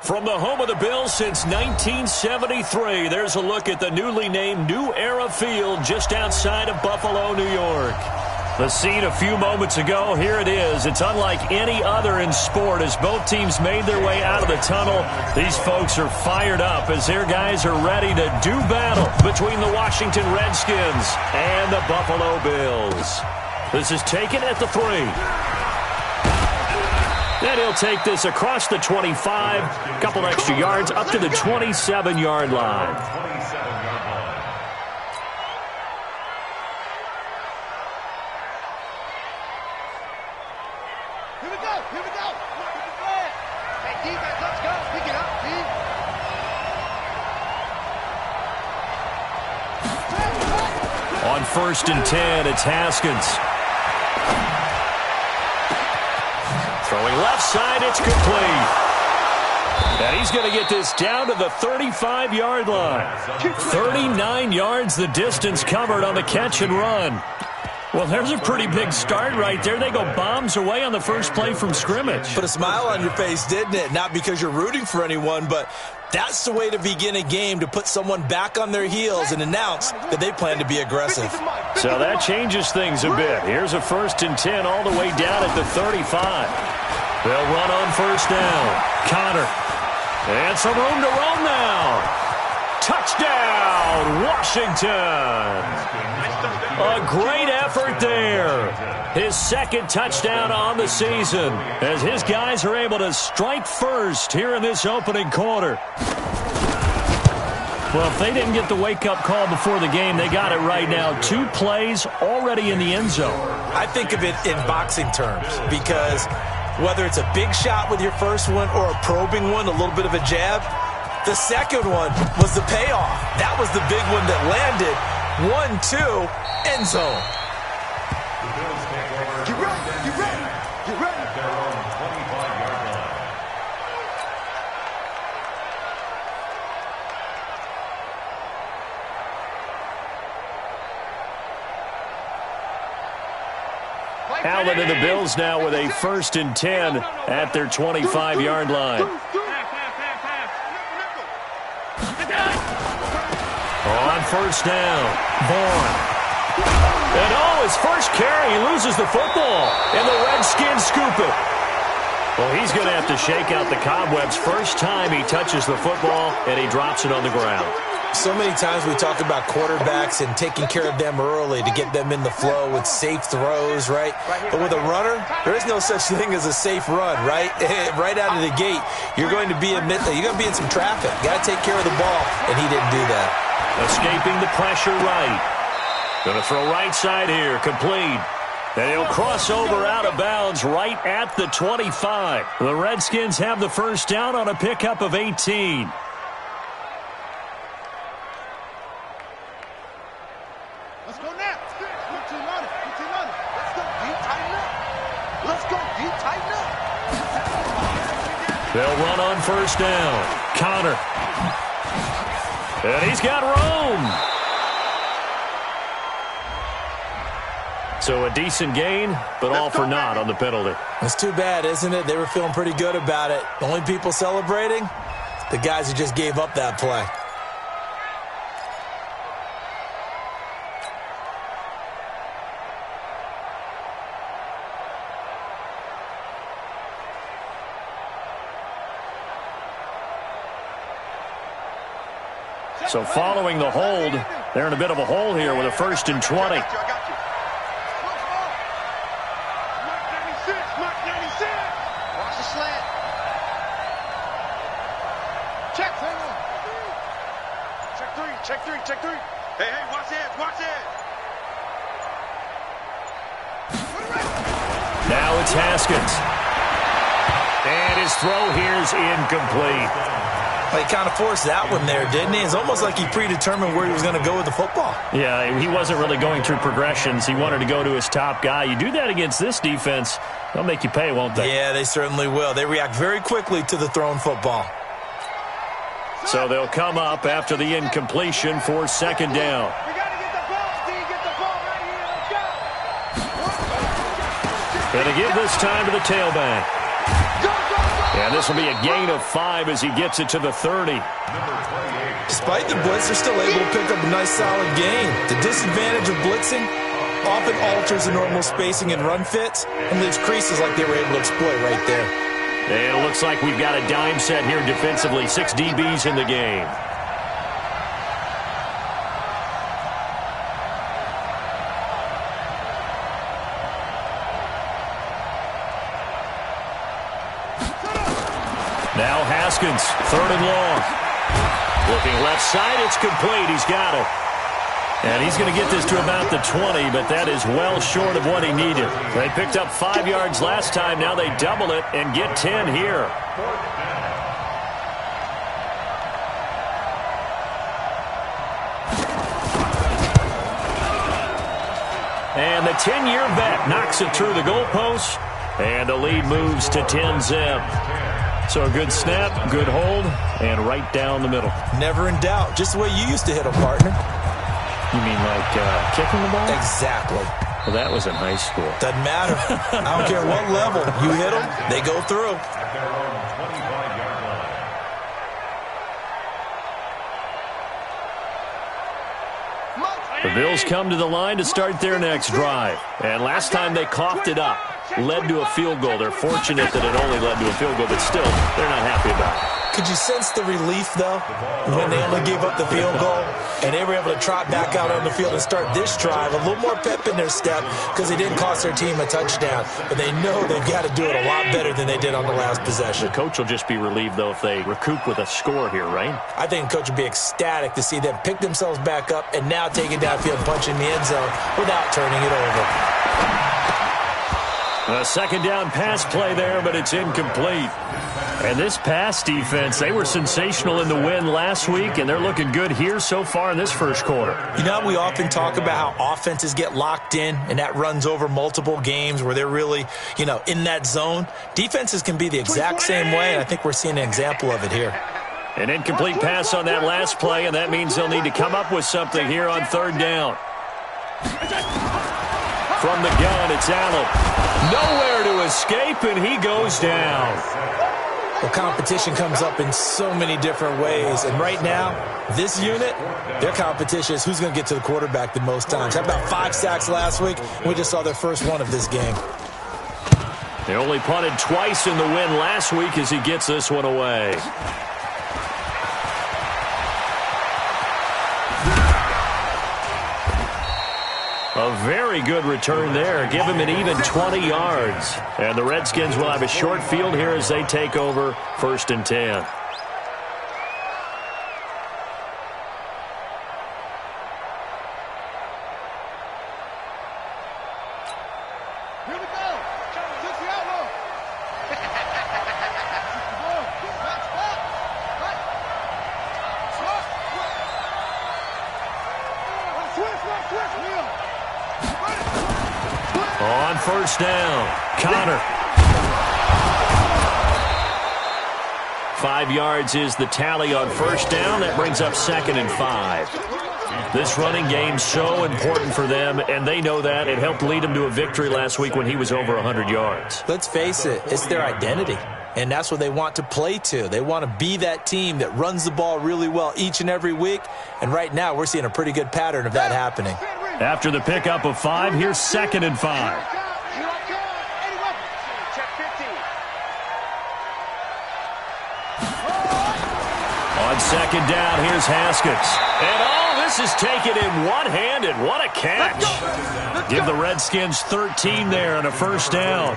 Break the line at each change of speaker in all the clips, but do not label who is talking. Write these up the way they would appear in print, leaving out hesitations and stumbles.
From the home of the Bills since 1973, there's a look at the newly named New Era Field just outside of Buffalo, New York. The scene a few moments ago, here it is. It's unlike any other in sport as both teams made their way out of the tunnel. These folks are fired up as their guys are ready to do battle between the Washington Redskins and the Buffalo Bills. This is taken at the 3. And he'll take this across the 25, a couple extra yards, up to the 27-yard line.
Here we go, here we go. Hey, defense, let's go. Pick it up,
On 1st and 10, it's Haskins. Throwing left side, it's complete. And he's going to get this down to the 35-yard line. 39 yards the distance covered on the catch and run. Well, there's a pretty big start right there. They go bombs away on the first play from scrimmage.
Put a smile on your face, didn't it? Not because you're rooting for anyone, but that's the way to begin a game, to put someone back on their heels and announce that they plan to be aggressive.
So that changes things a bit. Here's a 1st and 10 all the way down at the 35. They'll run on 1st down. Connor. And some room to roam now. Touchdown, Washington. A great effort there. His 2nd touchdown on the season as his guys are able to strike first here in this opening quarter. Well, if they didn't get the wake-up call before the game, they got it right now. 2 plays already in the end zone.
I think of it in boxing terms because whether it's a big shot with your first one or a probing one, a little bit of a jab, the second one was the payoff. That was the big one that landed. 1-2, end zone.
Get ready, get ready, get ready.
Their own 25-yard line.
Allen and the Bills now with a 1st and 10 at their 25-yard line. On 1st down, Bourne. And his first carry, he loses the football, and the Redskins scoop it. Well, he's going to have to shake out the cobwebs first time he touches the football, and he drops it on the ground.
So many times we talk about quarterbacks and taking care of them early to get them in the flow with safe throws, right? But with a runner, there is no such thing as a safe run, right? Right out of the gate, you're going to be in some traffic. Got to take care of the ball, and he didn't do that.
Escaping the pressure right. Going to throw right side here, complete. And he'll cross over out of bounds right at the 25. The Redskins have the 1st down on a pickup of 18.
Let's go now. Put team on it. Put team on it. Let's go. Deep, tighten up. Let's go. Deep, tighten up.
They'll run on 1st down. Connor. And he's got room. So a decent gain, but all for naught on the penalty.
That's too bad, isn't it? They were feeling pretty good about it. The only people celebrating, the guys who just gave up that play.
So following the hold, they're in a bit of a hole here with a 1st and 20.
Check three. Hey, watch it, watch it.
Now it's Haskins. And his throw here is incomplete.
Well, he kind of forced that one there, didn't he? It's almost like he predetermined where he was going to go with the football.
Yeah, he wasn't really going through progressions. He wanted to go to his top guy. You do that against this defense, they'll make you pay, won't they?
Yeah, they certainly will. They react very quickly to the thrown football.
So they'll come up after the incompletion for 2nd down.
We got to get the ball, Steve. Get the ball right here. Let's go.
Going to give this time to the tailback.
Go, go, go.
And this will be a gain of 5 as he gets it to the 30.
Despite the blitz, they're still able to pick up a nice solid gain. The disadvantage of blitzing often alters the normal spacing and run fits and leaves creases like they were able to exploit right there.
And it looks like we've got a dime set here defensively. 6 DBs in the game. Now Haskins, 3rd and long. Looking left side, it's complete. He's got it. And he's going to get this to about the 20, but that is well short of what he needed. They picked up 5 yards last time. Now they double it and get 10 here. And the 10-year vet knocks it through the goalpost, and the lead moves to 10-zip. So a good snap, good hold, and right down the middle.
Never in doubt. Just the way you used to hit a partner.
You mean like kicking the ball?
Exactly.
Well, that was in high school.
Doesn't matter. I don't care what level. You hit them, they go through.
The Bills come to the line to start their next drive. And last time they coughed it up. Led to a field goal. They're fortunate that it only led to a field goal, but still, they're not happy about it.
Could you sense the relief, though, when they only gave up the field goal and they were able to trot back out on the field and start this drive? A little more pep in their step because they didn't cost their team a touchdown, but they know they've got to do it a lot better than they did on the last possession.
The coach will just be relieved, though, if they recoup with a score here, right?
I think the coach would be ecstatic to see them pick themselves back up and now take it downfield and punch in the end zone without turning it over.
A 2nd down pass play there, but it's incomplete. And this pass defense, they were sensational in the win last week, and they're looking good here so far in this first quarter.
You know, we often talk about how offenses get locked in, and that runs over multiple games where they're really, in that zone. Defenses can be the exact same way, and I think we're seeing an example of it here.
An incomplete pass on that last play, and that means they'll need to come up with something here on 3rd down. From the gun, it's Allen. Nowhere to escape, and he goes down.
Well, competition comes up in so many different ways, and right now, this unit, their competition is who's going to get to the quarterback the most times. How about 5 sacks last week? We just saw their first one of this game.
They only punted twice in the win last week as he gets this one away. A very good return there. Give him an even 20 yards. And the Redskins will have a short field here as they take over 1st and 10.
Here we go. 60 outlaw.
On 1st down, Connor. 5 yards is the tally on 1st down. That brings up 2nd and 5. This running game's so important for them, and they know that. It helped lead them to a victory last week when he was over 100 yards.
Let's face it, it's their identity, and that's what they want to play to. They want to be that team that runs the ball really well each and every week, and right now we're seeing a pretty good pattern of that happening.
After the pickup of 5, here's 2nd and 5. On 2nd down, here's Haskins. And this is taken in one-handed. What a catch. Give the Redskins 13 there on a 1st down.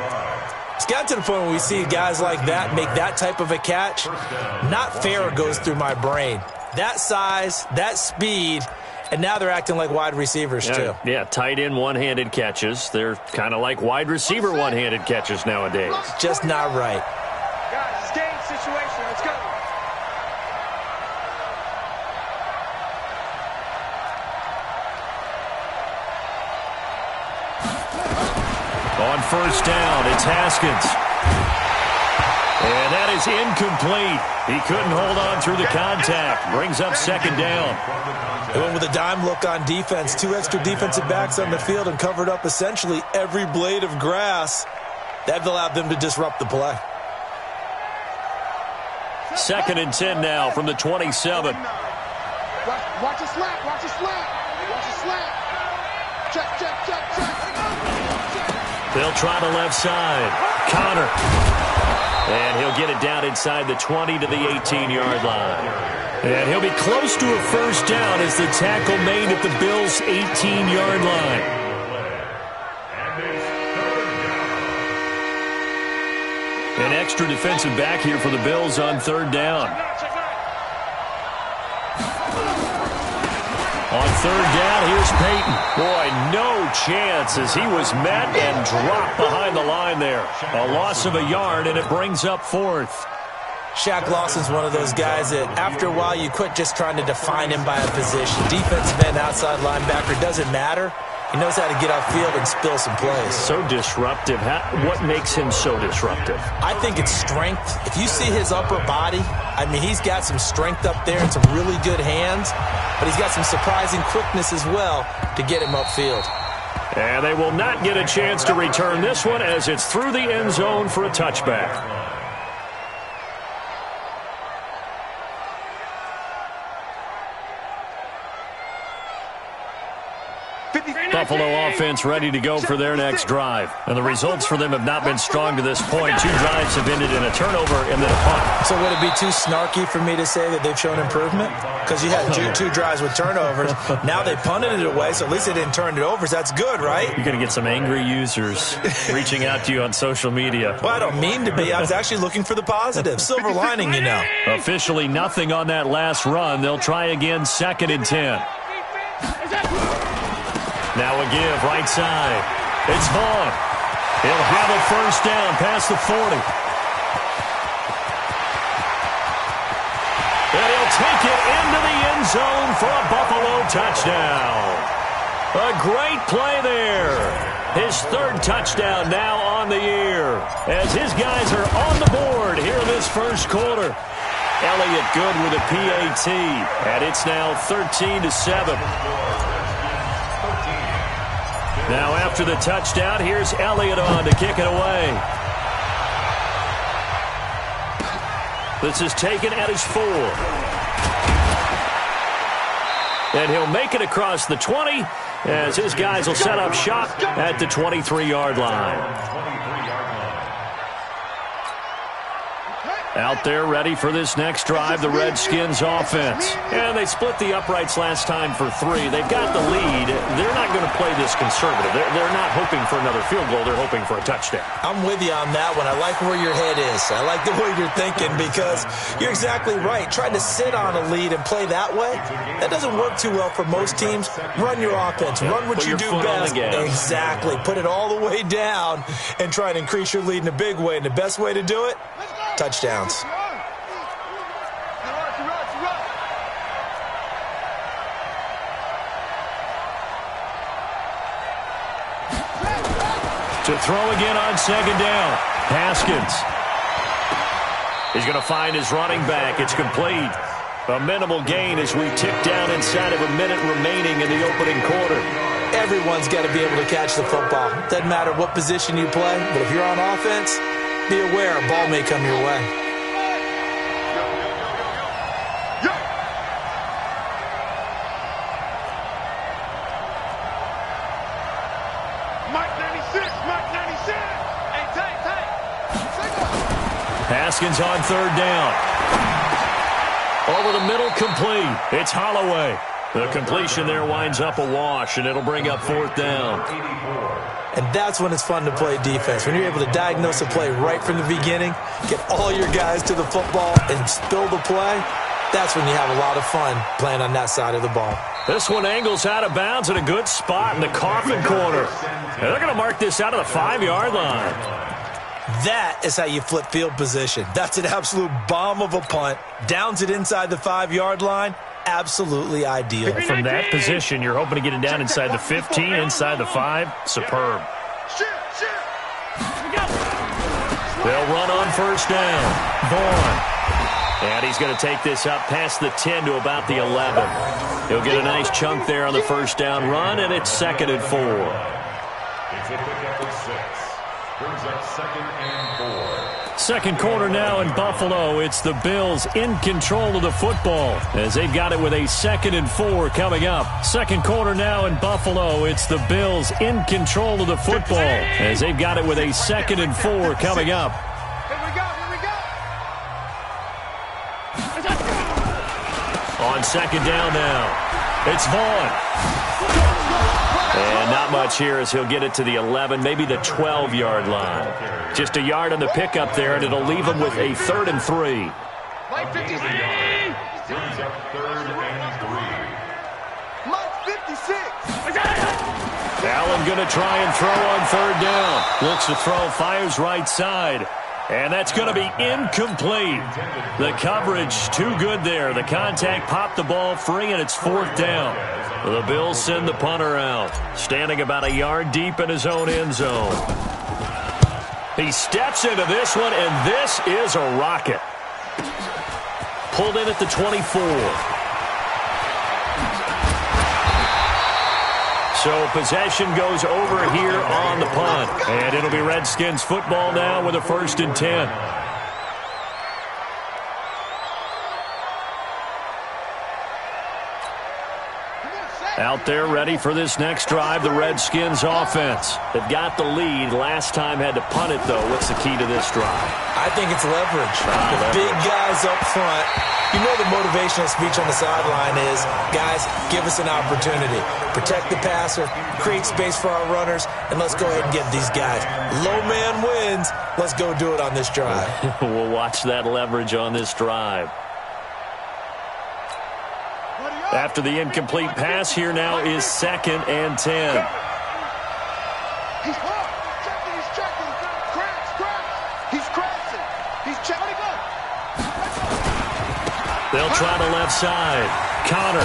It's got to the point where we see guys like that make that type of a catch. Not fair goes through my brain. That size, that speed, and now they're acting like wide receivers too.
Yeah, tight end one-handed catches. They're kind of like wide receiver one-handed catches nowadays.
Just not right.
Guys, it's game situation. Let's go.
On 1st down, it's Haskins. And that is incomplete. He couldn't hold on through the contact. Brings up 2nd down.
They went with a dime look on defense. 2 extra defensive backs on the field and covered up essentially every blade of grass. That allowed them to disrupt the play.
2nd and 10 now from the 27.
Watch it slap. Watch it slap. Watch it slap. Check.
They'll try the left side. Connor. And he'll get it down inside the 20 to the 18-yard line. And he'll be close to a first down as the tackle made at the Bills' 18-yard line. An extra defensive back here for the Bills on 3rd down. On 3rd down, here's Peyton. Boy, no chance as he was met and dropped behind the line there. A loss of a yard, and it brings up 4th.
Shaq Lawson's one of those guys that after a while you quit just trying to define him by a position. Defensive end, outside linebacker, doesn't matter. He knows how to get upfield and spill some plays.
So disruptive. What makes him so disruptive?
I think it's strength. If you see his upper body, I mean, he's got some strength up there and some really good hands, but he's got some surprising quickness as well to get him upfield.
And they will not get a chance to return this one as it's through the end zone for a touchback. Buffalo offense ready to go for their next drive. And the results for them have not been strong to this point. 2 drives have ended in a turnover and then a punt.
So would it be too snarky for me to say that they've shown improvement? Because you had two drives with turnovers. Now they punted it away, so at least they didn't turn it over. So that's good, right?
You're going to get some angry users reaching out to you on social media.
Well, I don't mean to be. I was actually looking for the positive. Silver lining, you know.
Officially nothing on that last run. They'll try again, 2nd and 10. Now a give, right side. It's Vaughn. He'll have a first down past the 40. And he'll take it into the end zone for a Buffalo touchdown. A great play there. His 3rd touchdown now on the year as his guys are on the board here in this first quarter. Elliott good with a PAT, and it's now 13-7. Now after the touchdown, here's Elliott on to kick it away. This is taken at his 4. And he'll make it across the 20 as his guys will set up shop at the 23-yard line. Out there ready for this next drive, the Redskins offense. And they split the uprights last time for 3. They've got the lead. They're not going to play this conservative. They're not hoping for another field goal. They're hoping for a touchdown.
I'm with you on that one. I like where your head is. I like the way you're thinking because you're exactly right. Trying to sit on a lead and play that way, that doesn't work too well for most teams. Run your offense. Run what you do best. Exactly. Put it all the way down and try and increase your lead in a big way. And the best way to do it, touchdowns.
To throw again on 2nd down. Haskins. He's going to find his running back. It's complete. A minimal gain as we tick down inside of a minute remaining in the opening quarter.
Everyone's got to be able to catch the football. Doesn't matter what position you play, but if you're on offense, be aware a ball may come your way.
Haskins on 3rd down. Over the middle, complete. It's Holloway. The completion there winds up a wash, and it'll bring up 4th down.
And that's when it's fun to play defense. When you're able to diagnose a play right from the beginning, get all your guys to the football, and spill the play, that's when you have a lot of fun playing on that side of the ball.
This one angles out of bounds at a good spot in the coffin corner. And they're going to mark this out of the 5-yard line.
That is how you flip field position. That's an absolute bomb of a punt. Downs it inside the 5-yard line. Absolutely ideal.
From that position, you're hoping to get it down inside the 15, inside the 5. Superb. They'll run on first down. Vaughn. And he's going to take this up past the 10 to about the 11. He'll get a nice chunk there on the first down run, and it's 2nd and 4.
It's a pickup of 6. Brings up 2nd and 4.
Second quarter now in Buffalo. It's the Bills in control of the football as they've got it with a 2nd and 4 coming up. Second quarter now in Buffalo. It's the Bills in control of the football as they've got it with a 2nd and 4 coming up.
Here we go, here we go.
On second down now, it's Vaughn. And not much here as he'll get it to the 11, maybe the 12-yard line. Just a yard on the pickup there, and it'll leave him with a 3rd and 3.
Mike 56.
Brings up 3rd and 3.
Mike 56.
Allen going to try and throw on 3rd down. Looks to throw, fires right side. And that's going to be incomplete. The coverage too good there. The contact popped the ball free, and it's 4th down. The Bills send the punter out, standing about a yard deep in his own end zone. He steps into this one, and this is a rocket. Pulled in at the 24. So possession goes over here on the punt. And it'll be Redskins football now with a 1st and 10. Out there ready for this next drive, the Redskins offense. They've got the lead. Last time had to punt it, though. What's the key to this drive?
I think it's leverage. The big guys up front. You know the motivational speech on the sideline is, guys, give us an opportunity. Protect the passer, create space for our runners, and let's go ahead and get these guys. Low man wins. Let's go do it on this drive.
We'll watch that leverage on this drive. After the incomplete pass, here now is 2nd and 10.
He's hard. He's checking. Cracks. He's crashing. He's checking.
They'll try the left side. Connor.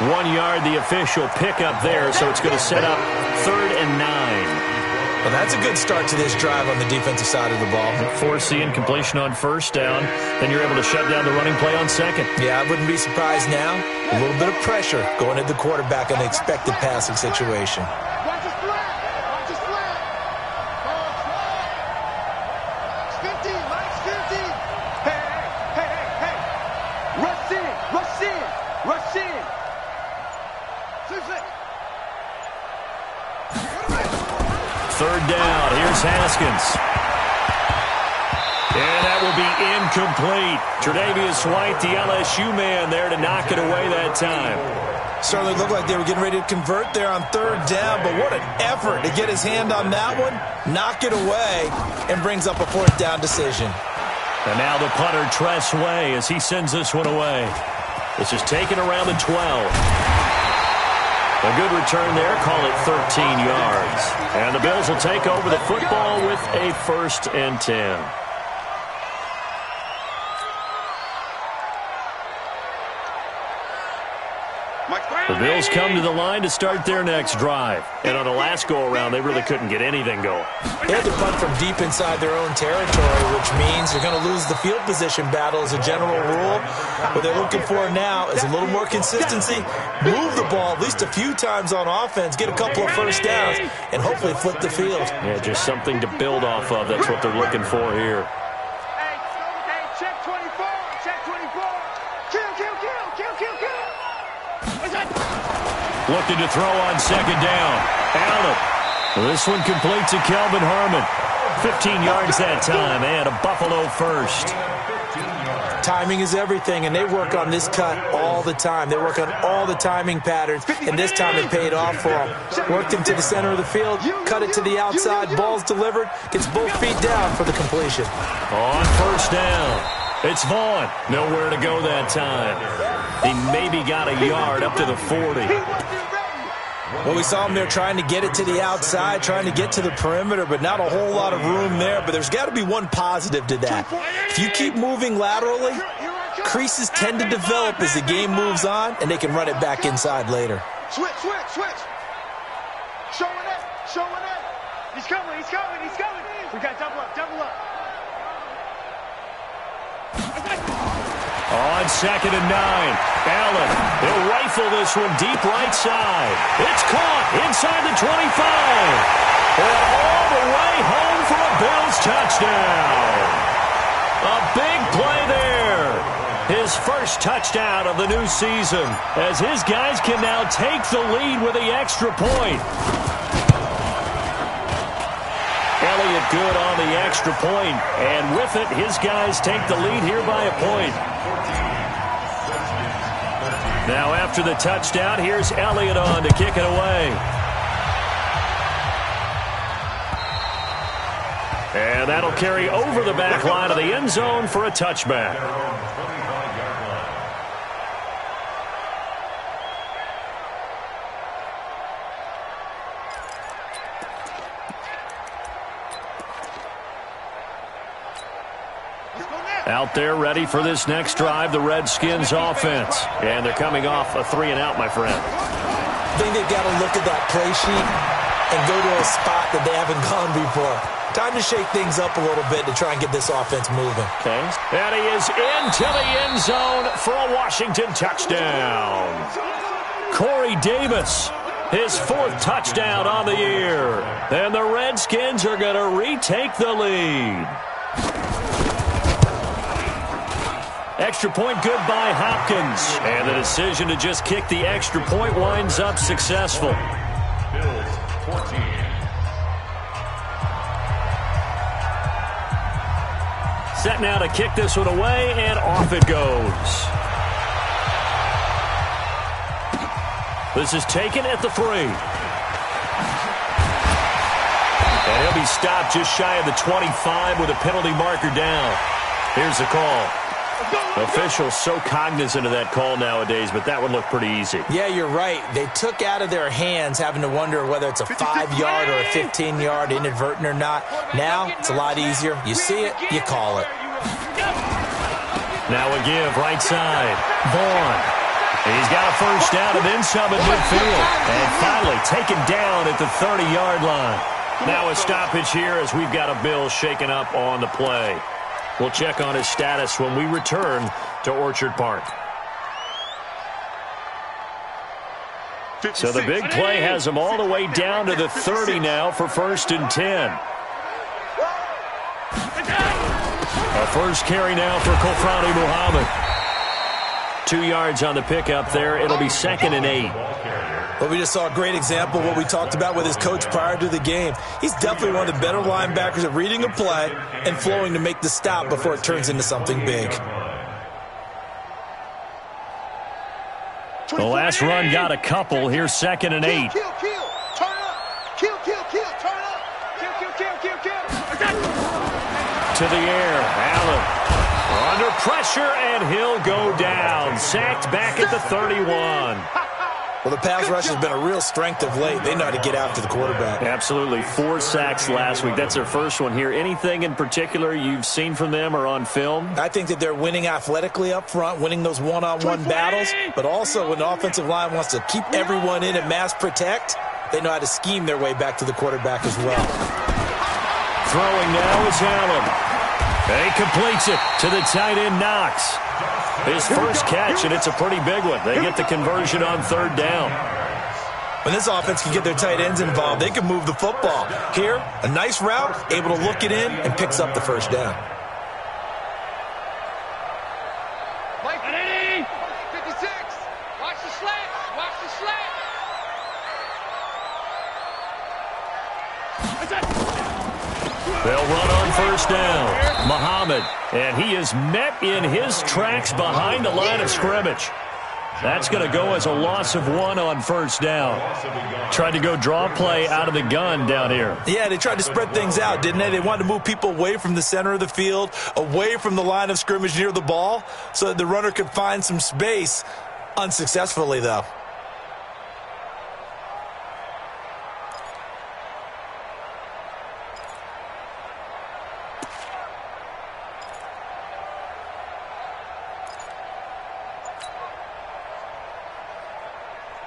1 yard, the official pickup there, so it's going to set up 3rd and 9.
Well, that's a good start to this drive on the defensive side of the ball.
Force the incompletion on 1st down. Then you're able to shut down the running play on 2nd.
Yeah, I wouldn't be surprised now. A little bit of pressure going at the quarterback in an expected passing situation.
Watch his flat. Watch his flat. Ball flat. It's 50. Mike's 50. Hey. Rush in. Rush in. Rush in. Seriously.
3rd down. Here's Haskins. And that will be incomplete. Tre'Davious White, the LSU man, there to knock it away that time.
Certainly looked like they were getting ready to convert there on 3rd down, but what an effort to get his hand on that one, knock it away, and brings up a 4th down decision.
And now the punter, Tress Way, as he sends this one away. This is taken around the 12. A good return there, call it 13 yards. And the Bills will take over the football with a 1st and 10. The Bills come to the line to start their next drive. And on the last go-around, they really couldn't get anything going.
They had to punt from deep inside their own territory, which means they're going to lose the field position battle as a general rule. What they're looking for now is a little more consistency, move the ball at least a few times on offense, get a couple of 1st downs, and hopefully flip the field.
Yeah, just something to build off of. That's what they're looking for here.
Hey, check 24. Check 24. Kill.
Looking to throw on 2nd down. Allen. This one complete to Kelvin Harmon. 15 yards that time and a Buffalo 1st.
Timing is everything, and they work on this cut all the time. They work on all the timing patterns, and this time it paid off for them. Worked him to the center of the field, cut it to the outside, ball's delivered, gets both feet down for the completion.
On 1st down. It's Vaughn. Nowhere to go that time. He maybe got a yard up to the 40.
Well, we saw him there trying to get it to the outside, trying to get to the perimeter, but not a whole lot of room there. But there's got to be one positive to that. If you keep moving laterally, creases tend to develop as the game moves on, and they can run it back inside later.
Switch. Showing up. He's coming. We got double up.
On 2nd and 9, Allen, he'll rifle this one deep right side. It's caught inside the 25. Well, touchdown. A big play there. His first touchdown of the new season, as his guys can now take the lead with the extra point. Elliott good on the extra point, and with it, his guys take the lead here by a point. Now after the touchdown, here's Elliott on to kick it away. And that'll carry over the back line of the end zone for a touchback. Out there ready for this next drive, the Redskins offense. And they're coming off a 3-and-out, my friend.
I think they've got to look at that play sheet and go to a spot that they haven't gone before. Time to shake things up a little bit to try and get this offense moving.
Okay. And he is into the end zone for a Washington touchdown. Corey Davis, his 4th touchdown on the year. And the Redskins are going to retake the lead. Extra point good by Hopkins. And the decision to just kick the extra point winds up successful.
Bills 14.
Set now to kick this one away, and off it goes. This is taken at the 3. And he'll be stopped just shy of the 25 with a penalty marker down. Here's the call. Officials so cognizant of that call nowadays, but that would look pretty easy.
Yeah, you're right. They took out of their hands having to wonder whether it's a 5-yard or a 15-yard inadvertent or not. Now, it's a lot easier. You see it, you call it.
Now a give, right side. Vaughn. He's got a first down and then some at midfield. And finally taken down at the 30-yard line. Now a stoppage here as we've got a Bill shaken up on the play. We'll check on his status when we return to Orchard Park. So the big play has him all the way down to the 30 now for 1st and 10. A first carry now for Kofrani Muhammad. 2 yards on the pickup there. It'll be 2nd and 8.
Well, we just saw a great example of what we talked about with his coach prior to the game. He's definitely one of the better linebackers at reading a play and flowing to make the stop before it turns into something big.
The last run got a couple. Here's 2nd and 8.
Kill, kill, turn up. Kill, turn up. Kill.
To the air, Allen. Under pressure, and he'll go down. Sacked back at the 31.
Well, the pass rush has been a real strength of late. They know how to get after the quarterback.
Absolutely. 4 sacks last week. That's their first one here. Anything in particular you've seen from them or on film?
I think that they're winning athletically up front, winning those one-on-one battles, but also when the offensive line wants to keep everyone in and mass protect, they know how to scheme their way back to the quarterback as well.
Throwing now is Allen. He completes it to the tight end, Knox. His first catch, and it's a pretty big one. They get the conversion on 3rd down.
When this offense can get their tight ends involved, they can move the football. Here, a nice route, able to look it in, and picks up the first down.
Mike, 56. Watch the slant.
They'll run on 1st down. Muhammad, and he is met in his tracks behind the line of scrimmage. That's going to go as a loss of 1 on 1st down. Tried to go draw play out of the gun down here.
Yeah, they tried to spread things out, didn't they? They wanted to move people away from the center of the field, away from the line of scrimmage near the ball, so that the runner could find some space. Unsuccessfully, though.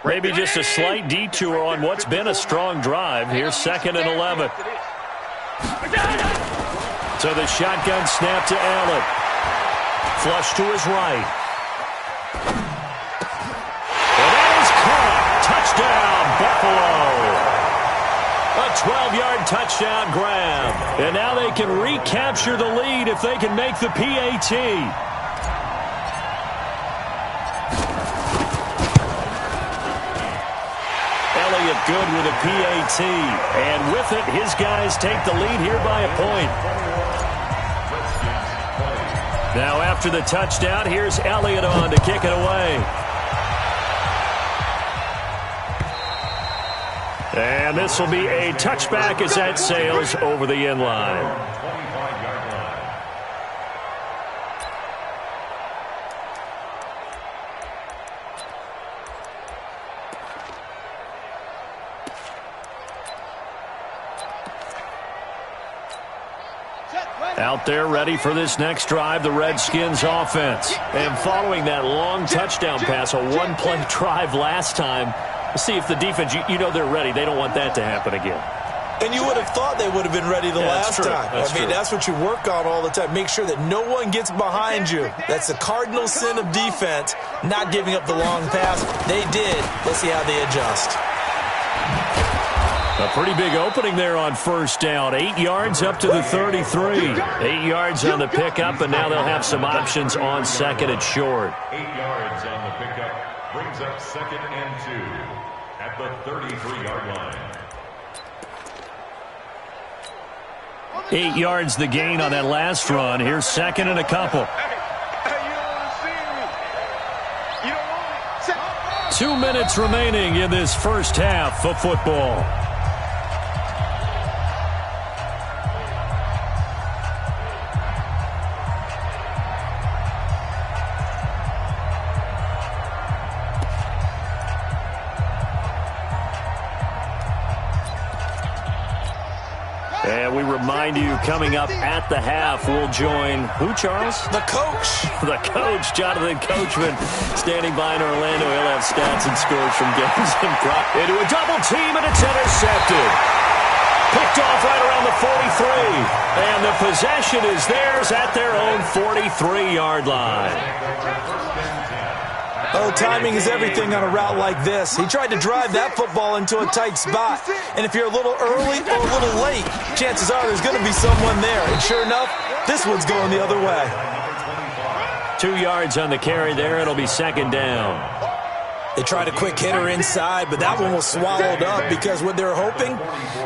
Maybe just a slight detour on what's been a strong drive. Here's 2nd and 11. So the shotgun snap to Allen. Flush to his right. And that is caught. Touchdown, Buffalo. A 12-yard touchdown grab. And now they can recapture the lead if they can make the PAT. Good with a PAT. And with it, his guys take the lead here by a point. Now after the touchdown, here's Elliott on to kick it away. And this will be a touchback as that sails over the end line. Out there ready for this next drive, the Redskins offense. And following that long touchdown pass, a one-play drive last time, we'll see if the defense, you know they're ready. They don't want that to happen again.
And you would have thought they would have been ready the last time. I mean, that's what you work on all the time. Make sure that no one gets behind you. That's the cardinal sin of defense, not giving up the long pass. They did. Let's see how they adjust.
A pretty big opening there on first down. 8 yards up to the 33. 8 yards on the pickup, and now they'll have some options on second and short.
8 yards on the pickup brings up 2nd and 2 at the 33-yard line.
8 yards the gain on that last run. Here's second and a couple. 2 minutes remaining in this first half of football. And we remind you, coming up at the half, we'll join who, Charles?
The coach.
The coach, Jonathan Coachman, standing by in Orlando. He'll have stats and scores from games into a double team, and it's intercepted. Picked off right around the 43. And the possession is theirs at their own 43-yard line.
Oh, timing is everything on a route like this. He tried to drive that football into a tight spot. And if you're a little early or a little late, chances are there's going to be someone there. And sure enough, this one's going the other way.
2 yards on the carry there. It'll be second down.
They tried a quick hitter inside, but that one was swallowed up because what they're hoping,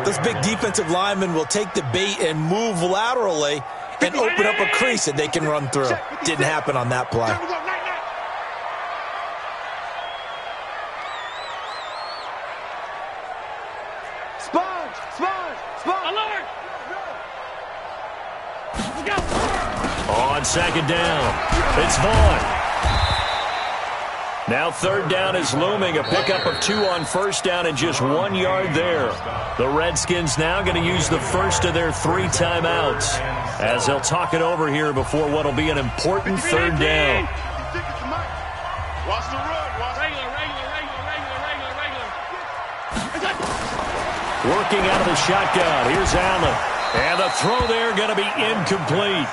those big defensive linemen will take the bait and move laterally and open up a crease that they can run through. Didn't happen on that play.
On second down, it's Vaughn. Now third down is looming. A pickup of 2 on first down and just 1 yard there. The Redskins now going to use the first of their 3 timeouts as they'll talk it over here before what will be an important third down.
Watch the run.
Working out of the shotgun. Here's Allen. And the throw there going to be incomplete.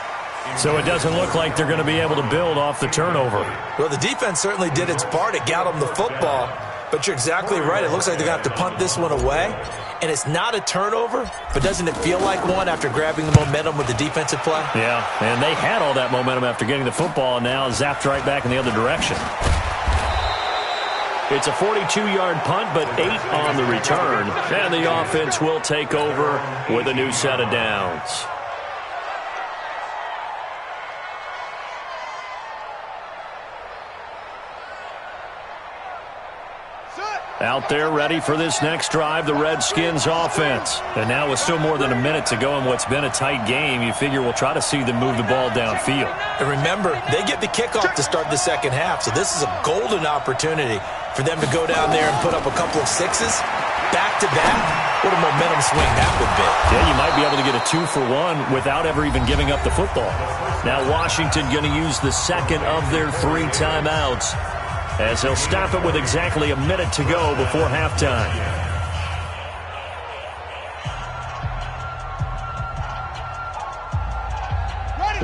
So it doesn't look like they're going to be able to build off the turnover.
Well, the defense certainly did its part. It got them the football. But you're exactly right. It looks like they're going to have to punt this one away. And it's not a turnover, but doesn't it feel like one after grabbing the momentum with the defensive play?
Yeah, and they had all that momentum after getting the football and now zapped right back in the other direction. It's a 42-yard punt, but 8 on the return. And the offense will take over with a new set of downs. Out there ready for this next drive, the Redskins offense. And now with still more than a minute to go in what's been a tight game, you figure we'll try to see them move the ball downfield.
And remember, they get the kickoff to start the second half, so this is a golden opportunity for them to go down there and put up a couple of sixes back-to-back. What a momentum swing that would be.
Yeah, you might be able to get a 2-for-1 without ever even giving up the football. Now Washington going to use the second of their 3 timeouts, as they'll stop it with exactly a minute to go before halftime.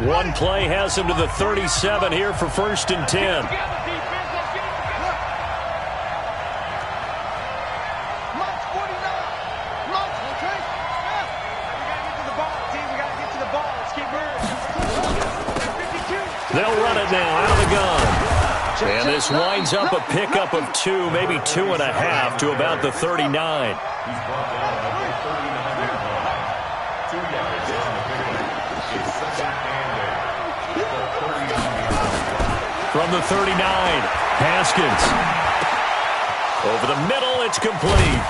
One play has him to the 37 here for 1st and 10. They'll run it now out of the gun. And this winds up a pickup of 2, maybe 2.5 to about the 39.
He's brought down at the 39-yard line. 2 yards on the pickup. It's second and 8. The 39-yard line.
From the 39, Haskins. Over the middle, it's complete.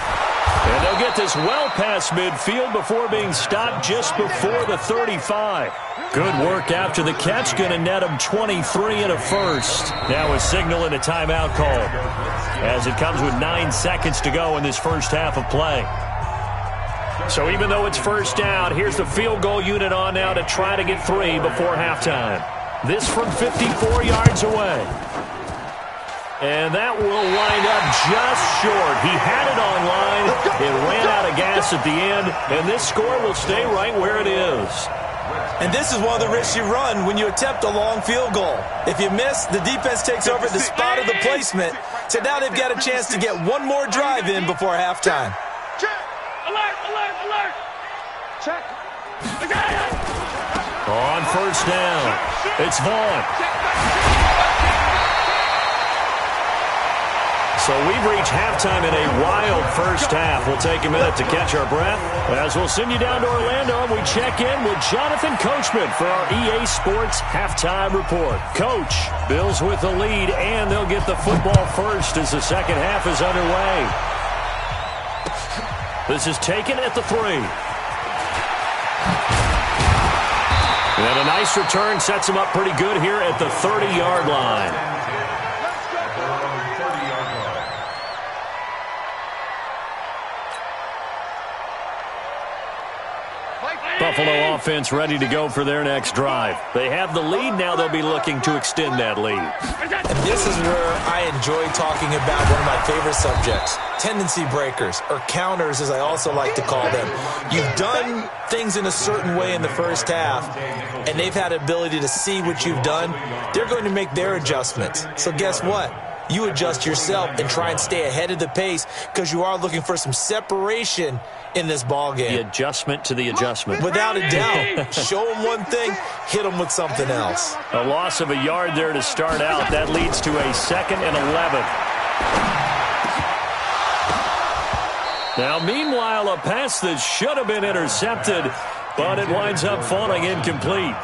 And they'll get this well past midfield before being stopped just before the 35. Good work after the catch. Going to net him 23 and a first. Now a signal and a timeout call as it comes with 9 seconds to go in this first half of play. So even though it's first down, here's the field goal unit on now to try to get 3 before halftime. This from 54 yards away. And that will wind up just short. He had it on line. It ran out of gas at the end, and this score will stay right where it is.
And this is one of the risks you run when you attempt a long field goal. If you miss, the defense takes over at the spot of the placement. So now they've got a chance to get one more drive in before halftime.
Check. Alert, alert, alert. Check.
On first down, it's Vaughn. So we've reached halftime in a wild first half. We'll take a minute to catch our breath as we'll send you down to Orlando and we check in with Jonathan Coachman for our EA Sports Halftime Report. Coach, Bills with the lead, and they'll get the football first as the second half is underway. This is taken at the 3. And a nice return sets him up pretty good here at the 30-yard line. Buffalo offense ready to go for their next drive. They have the lead. Now they'll be looking to extend that lead.
And this is where I enjoy talking about one of my favorite subjects, tendency breakers, or counters as I also like to call them. You've done things in a certain way in the first half, and they've had the ability to see what you've done. They're going to make their adjustments. So guess what? You adjust yourself and try and stay ahead of the pace because you are looking for some separation in this ball game.
The adjustment to the adjustment.
Without a doubt. Show them one thing, hit them with something else.
A loss of a yard there to start out. That leads to a 2nd and 11. Now, meanwhile, a pass that should have been intercepted, but it winds up falling incomplete.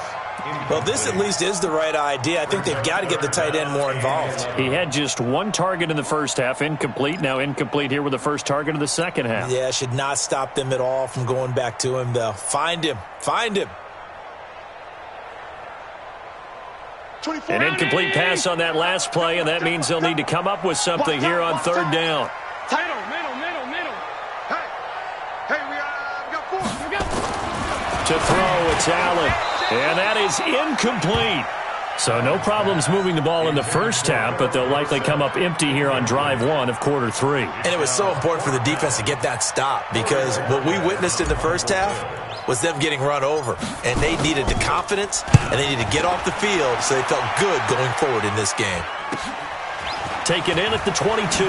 Well, this at least is the right idea. I think they've got to get the tight end more involved.
He had just 1 target in the first half, incomplete. Now incomplete here with the first target of the second half.
Yeah, should not stop them at all from going back to him, though. Find him. Find him.
An incomplete pass on that last play, and that means they'll need to come up with something here on 3rd down.
Title, middle. Hey, we got 4. We got 4.
To throw, it's Allen. And that is incomplete. So no problems moving the ball in the first half, but they'll likely come up empty here on drive 1 of quarter 3.
And it was so important for the defense to get that stop because what we witnessed in the first half was them getting run over. And they needed the confidence, and they needed to get off the field so they felt good going forward in this game.
Taken in at the 22.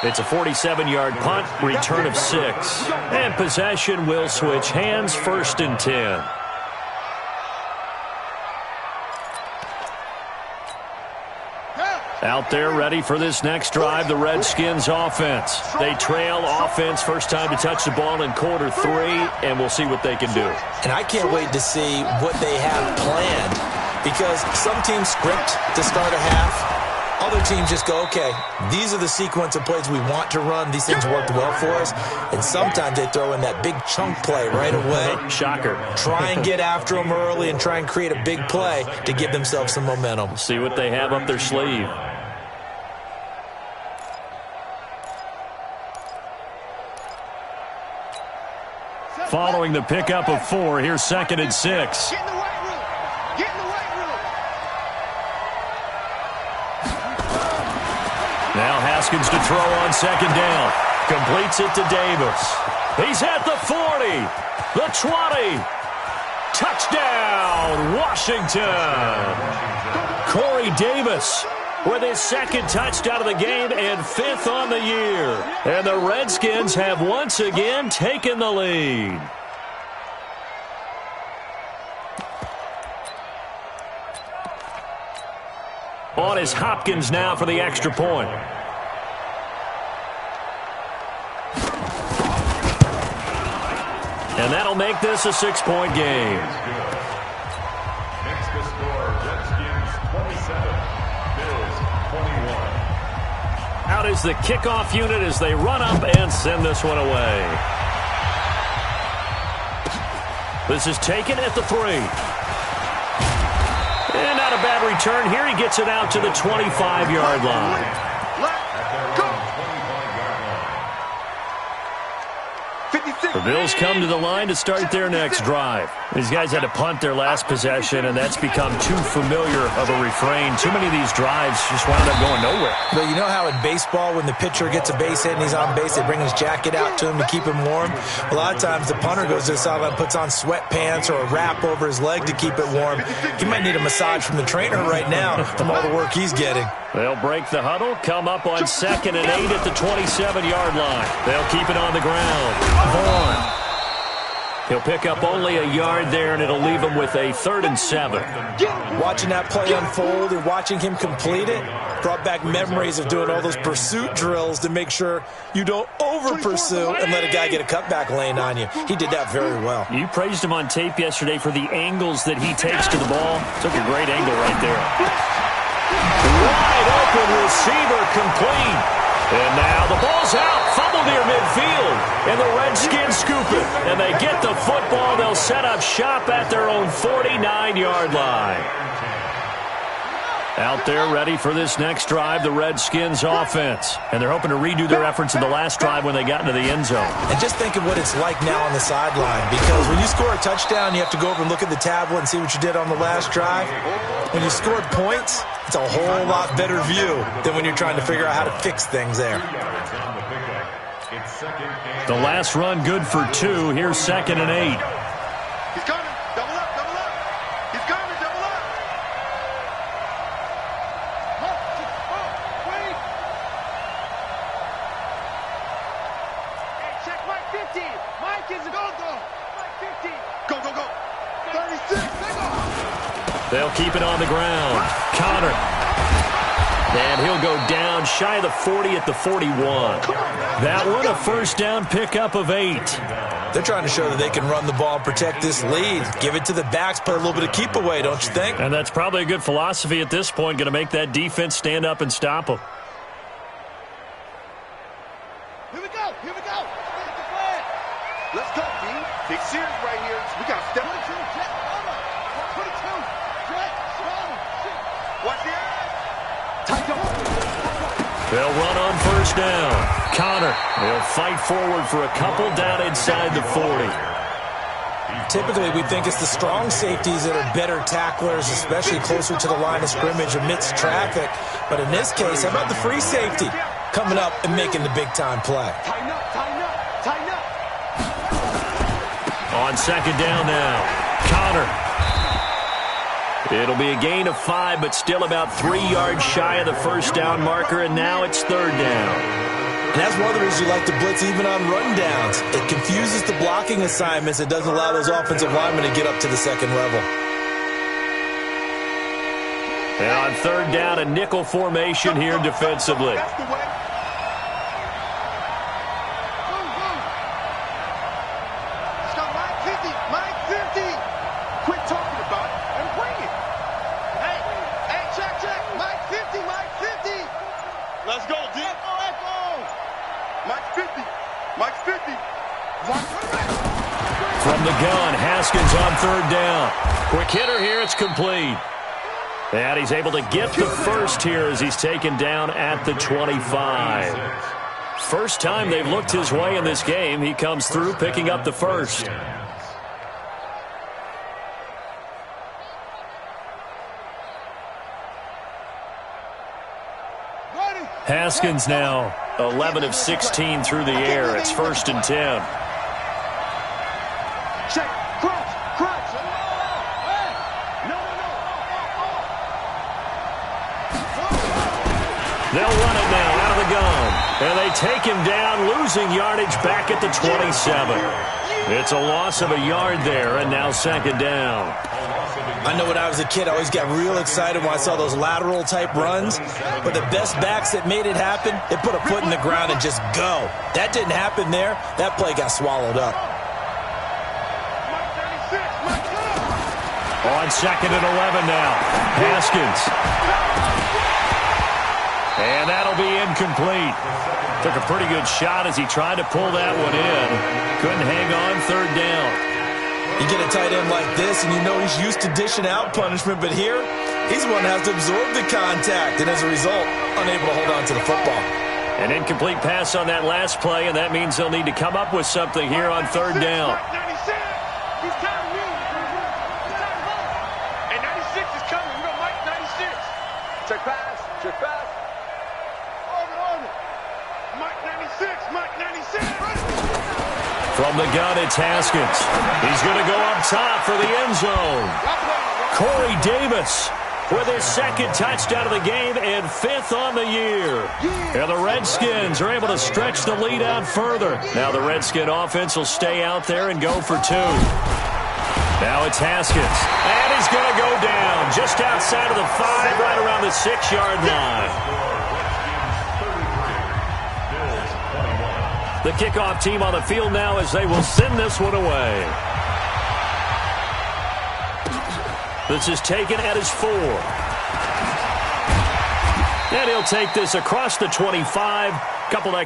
It's a 47-yard punt, return of 6. And possession will switch hands, 1st and 10. Out there ready for this next drive, the Redskins offense. They trail offense, first time to touch the ball in quarter 3, and we'll see what they can do.
And I can't wait to see what they have planned because some teams script to start a half. Other teams just go, okay, these are the sequence of plays we want to run. These things worked well for us. And sometimes they throw in that big chunk play right away.
Shocker.
Try and get after them early and try and create a big play to give themselves some momentum.
See what they have up their sleeve. Following the pickup of 4, here's 2nd and 6.
Get in the right room. Get in the right room.
Now Haskins to throw on 2nd down. Completes it to Davis. He's at the 40, the 20. Touchdown, Washington. Corey Davis with his 2nd touchdown of the game and 5th on the year. And the Redskins have once again taken the lead. On is Hopkins now for the extra point. And that'll make this a 6-point game.
Next to score, Redskins 27, Bills 21.
Out is the kickoff unit as they run up and send this one away. This is taken at the 3. And not a bad return here. He gets it out to the 25-yard line. The Bills come to the line to start their next drive. These guys had to punt their last possession, and that's become too familiar of a refrain. Too many of these drives just wound up going nowhere.
But you know how in baseball, when the pitcher gets a base hit and he's on base, they bring his jacket out to him to keep him warm? A lot of times the punter goes to the sideline, puts on sweatpants or a wrap over his leg to keep it warm. He might need a massage from the trainer right now from all the work he's getting.
They'll break the huddle, come up on 2nd and 8 at the 27-yard line. They'll keep it on the ground. Vaughn. He'll pick up only a yard there, and it'll leave him with a 3rd and 7.
Watching that play unfold and watching him complete it brought back memories of doing all those pursuit drills to make sure you don't over-pursue and let a guy get a cutback lane on you. He did that very well.
You praised him on tape yesterday for the angles that he takes to the ball. Took a great angle right there. Wide open receiver complete. And now the ball's out. Fumble near midfield. And the Redskins scoop it. And they get the football. They'll set up shop at their own 49-yard line. Out there ready for this next drive, the Redskins offense. And they're hoping to redo their efforts in the last drive when they got into the end zone.
And just think of what it's like now on the sideline. Because when you score a touchdown, you have to go over and look at the tablet and see what you did on the last drive. When you scored points, it's a whole lot better view than when you're trying to figure out how to fix things there.
The last run good for 2. Here's 2nd and 8.
He's coming. Double up, double up. He's coming, double up. Wait. Hey, check Mike 50. Mike is a go-go. Mike 50. Go, go, go. 36. Take off.
They'll keep it on the ground. Connor. And he'll go down shy of the 40 at the 41. That one, a first down pickup of 8.
They're trying to show that they can run the ball and protect this lead. Give it to the backs, play a little bit of keep away, don't you think?
And that's probably a good philosophy at this point, going to make that defense stand up and stop them.
Here we go. Here we go. Let's go, B. Big series right here. We got to step. 22, Jet, Rama. 22, Jet, Rama. Watch the eye.
They'll run on first down. Connor. They'll fight forward for a couple down inside the 40.
Typically, we think it's the strong safeties that are better tacklers, especially closer to the line of scrimmage amidst traffic. But in this case, how about the free safety coming up and making the big-time play?
Tighten up, tighten up, tighten up.
On 2nd down now. Connor. It'll be a gain of 5, but still about 3 yards shy of the first down marker, and now it's 3rd down.
And that's one of the reasons you like to blitz even on rundowns. It confuses the blocking assignments. It doesn't allow those offensive linemen to get up to the second level.
And on 3rd down, a nickel formation here defensively.
That's the way. Let's go, Mike 50, Mike 50. Quit talking about it and bring it. Hey, check, Mike 50, Mike 50. Let's go, D. Echo. Mike 50, Mike 50.
From the gun, Haskins on 3rd down. Quick hitter here, it's complete. And he's able to get the first here as he's taken down at the 25. First time they've looked his way in this game. He comes through picking up the first. Haskins now 11 of 16 through the air. It's 1st and 10.
Check, crunch.
They'll run it now out of the gun. And they take him down, losing yardage back at the 27. It's a loss of a yard there, and now second down.
I know when I was a kid, I always got real excited when I saw those lateral-type runs. But the best backs that made it happen, they put a foot in the ground and just go. That didn't happen there. That play got swallowed up.
On second and 11 now. Haskins. And that'll be incomplete. Took a pretty good shot as he tried to pull that one in. Couldn't hang on third down.
You get a tight end like this, and you know he's used to dishing out punishment, but here, he's the one that has to absorb the contact, and as a result, unable to hold on to the football.
An incomplete pass on that last play, and that means they'll need to come up with something here on third down.
And 96 is coming. We got Mike 96. Check pass. Check pass. On it. Mike 96. Mike 96.
From the gun, it's Haskins. He's going to go up top for the end zone. Corey Davis with his second touchdown of the game and fifth on the year. And the Redskins are able to stretch the lead out further. Now the Redskin offense will stay out there and go for two. Now it's Haskins. And he's going to go down just outside of the 5, right around the 6-yard line. The kickoff team on the field now as they will send this one away. This is taken at his 4. And he'll take this across the 25. Couple of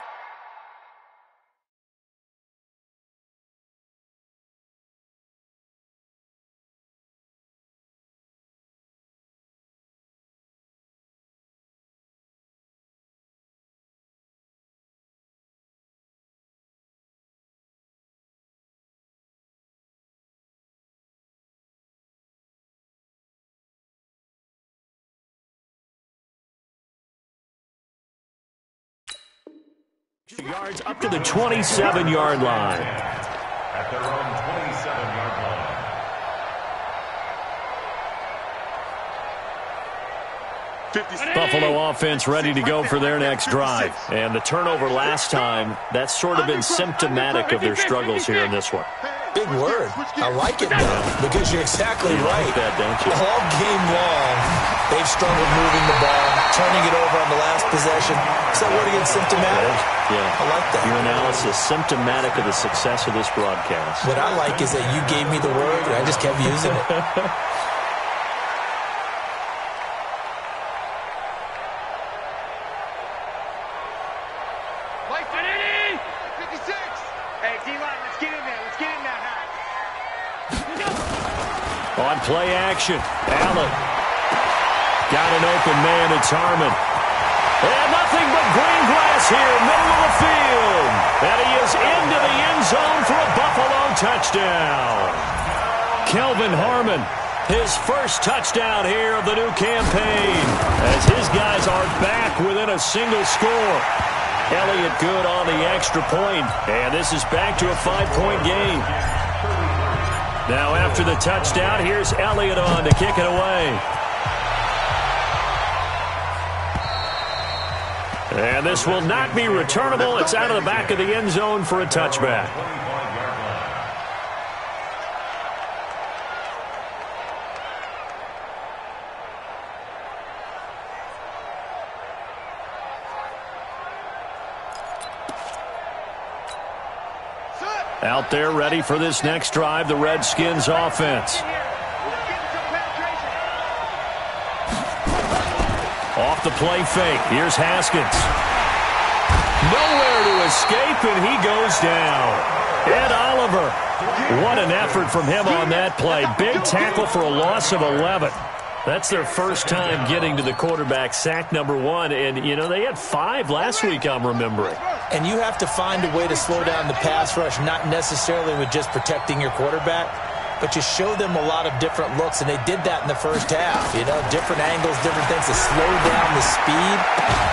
yards up to the 27-yard line.
At their own 27-yard line.
Buffalo offense ready to go for their next drive. And the turnover last time, that's sort of been symptomatic of their struggles here in this one.
Big word. I like it now because you're exactly right.
Like that, don't you?
All game long, they've struggled moving the ball, turning it over on the last possession. Is that word again, symptomatic?
Yeah.
I like that.
Your analysis, symptomatic of the success of this broadcast.
What I like is that you gave me the word, and I just kept using it.
On play action, Allen. Got an open man, it's Harmon. And nothing but green grass here, middle of the field. And he is into the end zone for a Buffalo touchdown. Kelvin Harmon, his first touchdown here of the new campaign, as his guys are back within a single score. Elliott good on the extra point, and this is back to a 5-point game. Now after the touchdown, here's Elliott on to kick it away. And this will not be returnable. It's out of the back of the end zone for a touchback. Out there ready for this next drive, the Redskins offense. Off the play fake. Here's Haskins. Nowhere to escape, and he goes down. Ed Oliver. What an effort from him on that play. Big tackle for a loss of 11. That's their first time getting to the quarterback, sack number 1. And, you know, they had 5 last week, I'm remembering.
And you have to find a way to slow down the pass rush, not necessarily with just protecting your quarterback, but you show them a lot of different looks, and they did that in the first half. You know, different angles, different things to slow down the speed.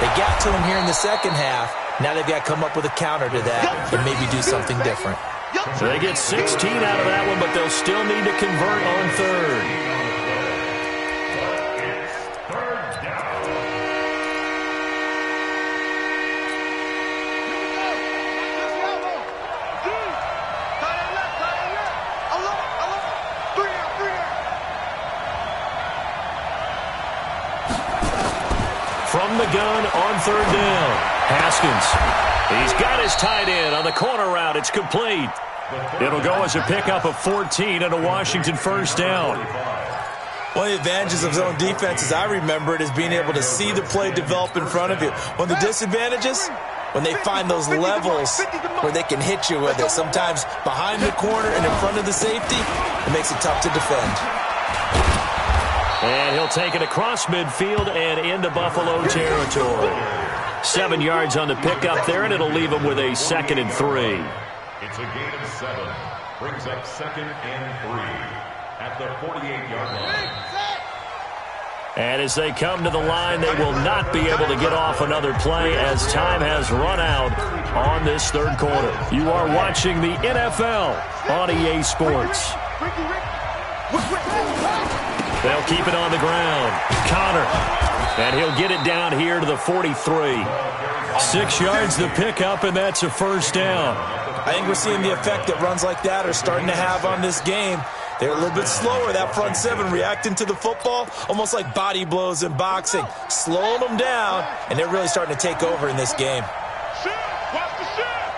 They got to him here in the second half. Now they've got to come up with a counter to that and maybe do something different.
So they get 16 out of that one, but they'll still need to convert on third. From the gun on third down. Haskins. He's got his tight end on the corner route. It's complete. It'll go as a pickup of 14 and a Washington first down.
One of the advantages of zone defense, as I remember it, is being able to see the play develop in front of you. One of the disadvantages, when they find those levels where they can hit you with it, sometimes behind the corner and in front of the safety, it makes it tough to defend.
And he'll take it across midfield and into Buffalo territory. 7 yards on the pickup there, and it'll leave him with a 2nd and 3.
It's a gain of 7. Brings up 2nd and 3 at the 48-yard line.
And as they come to the line, they will not be able to get off another play as time has run out on this third quarter. You are watching the NFL on EA Sports. They'll keep it on the ground. Connor. And he'll get it down here to the 43. 6 yards the pickup, and that's a first down.
I think we're seeing the effect that runs like that are starting to have on this game. They're a little bit slower, that front seven, reacting to the football, almost like body blows in boxing, slowing them down, and they're really starting to take over in this game.
Watch the shot.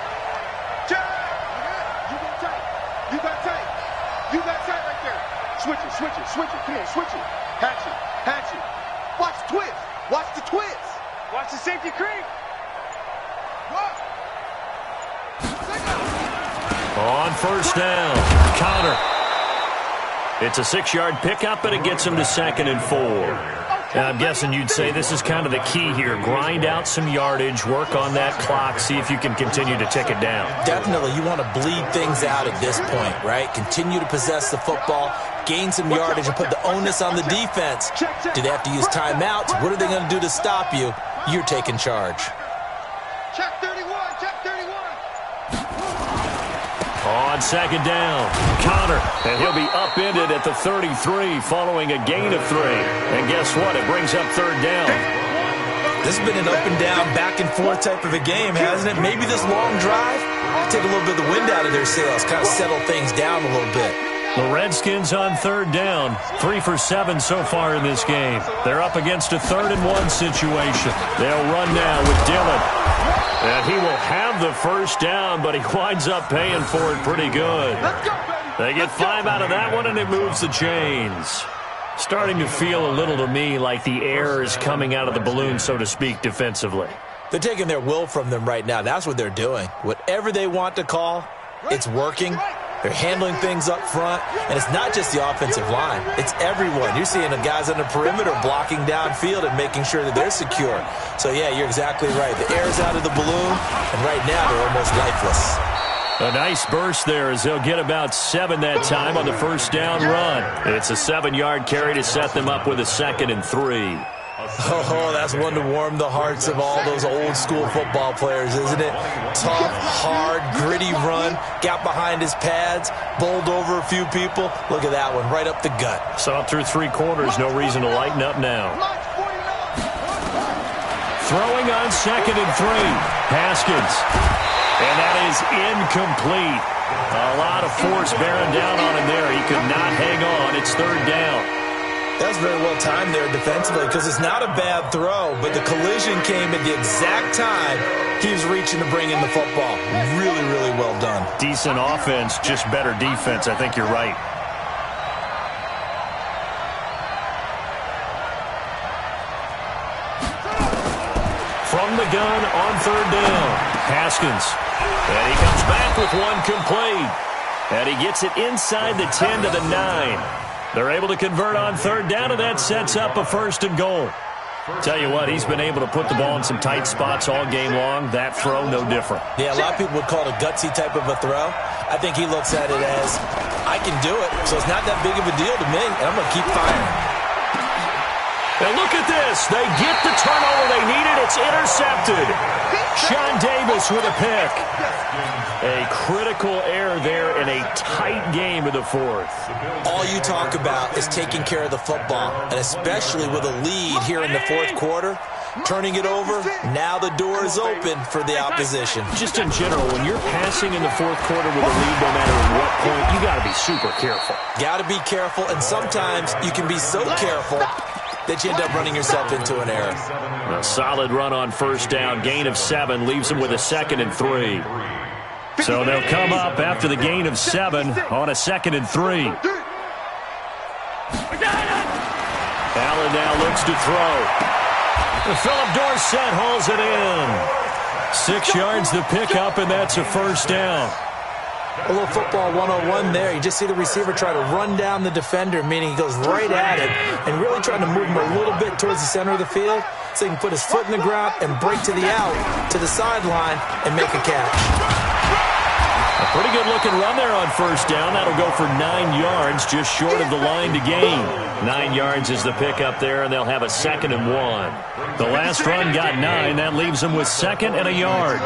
You got tight. You got tight. You got tight right there. Switch it, switch it, switch it. Come on, switch it. Hatch it, hatch it. Watch the twist. Watch the twist. Watch the safety creep. What?
On first down, Connor. It's a 6-yard pickup, and it gets him to 2nd and 4. And I'm guessing you'd say this is kind of the key here. Grind out some yardage, work on that clock, see if you can continue to tick it down.
Definitely. You want to bleed things out at this point, right? Continue to possess the football, gain some yardage, and put the onus on the defense. Do they have to use timeouts? What are they going to do to stop you? You're taking charge.
Check 31, check 31.
On 2nd down, Connor, and he'll be upended at the 33 following a gain of 3. And guess what? It brings up 3rd down.
This has been an up and down, back and forth type of a game, hasn't it? Maybe this long drive take a little bit of the wind out of their sails, kind of settle things down a little bit.
The Redskins on 3rd down, 3 for 7 so far in this game. They're up against a 3rd and 1 situation. They'll run now with Dillon. And he will have the first down, but he winds up paying for it pretty good. They get 5 out of that one, and it moves the chains. Starting to feel a little to me like the air is coming out of the balloon, so to speak, defensively.
They're taking their will from them right now. That's what they're doing. Whatever they want to call, it's working. They're handling things up front, and it's not just the offensive line. It's everyone. You're seeing the guys on the perimeter blocking downfield and making sure that they're secure. So, yeah, you're exactly right. The air's out of the balloon, and right now they're almost lifeless.
A nice burst there as they'll get about 7 that time on the first down run. It's a 7-yard carry to set them up with a 2nd and 3.
Oh, that's one to warm the hearts of all those old-school football players, isn't it? Tough, hard, gritty run, got behind his pads, bowled over a few people. Look at that one, right up the gut.
Saw it through 3 quarters, no reason to lighten up now. Throwing on 2nd and 3, Haskins. And that is incomplete. A lot of force bearing down on him there. He could not hang on. It's 3rd down.
That's very well timed there defensively because it's not a bad throw, but the collision came at the exact time he was reaching to bring in the football. Really, really well done.
Decent offense, just better defense. I think you're right. From the gun on 3rd down, Haskins. And he comes back with one complete. And he gets it inside the 10 to the 9. They're able to convert on 3rd down, and that sets up a 1st and goal. Tell you what, he's been able to put the ball in some tight spots all game long. That throw, no different.
Yeah, a lot of people would call it a gutsy type of a throw. I think he looks at it as, I can do it, so it's not that big of a deal to me, and I'm going to keep firing.
And look at this. They get the turnover they needed. It's intercepted. Sean Davis with a pick. A critical error there in a tight game in the 4th.
All you talk about is taking care of the football, and especially with a lead here in the 4th quarter, turning it over, now the door is open for the opposition.
Just in general, when you're passing in the 4th quarter with a lead, no matter at what point, you got to be super careful.
Got to be careful, and sometimes you can be so careful that you end up running yourself into an error.
A solid run on first down. Gain of 7 leaves them with a 2nd and 3. So they'll come up after the gain of 7 on a 2nd and 3. Allen now looks to throw. Philip Dorsett hauls it in. 6 yards to pick up, and that's a first down.
A little football 101 there. You just see the receiver try to run down the defender, meaning he goes right at it and really trying to move him a little bit towards the center of the field so he can put his foot in the ground and break to the out, to the sideline, and make a catch.
A pretty good-looking run there on first down. That'll go for 9 yards, just short of the line to gain. 9 yards is the pickup there, and they'll have a 2nd and 1. The last run got 9. That leaves them with 2nd and a yard.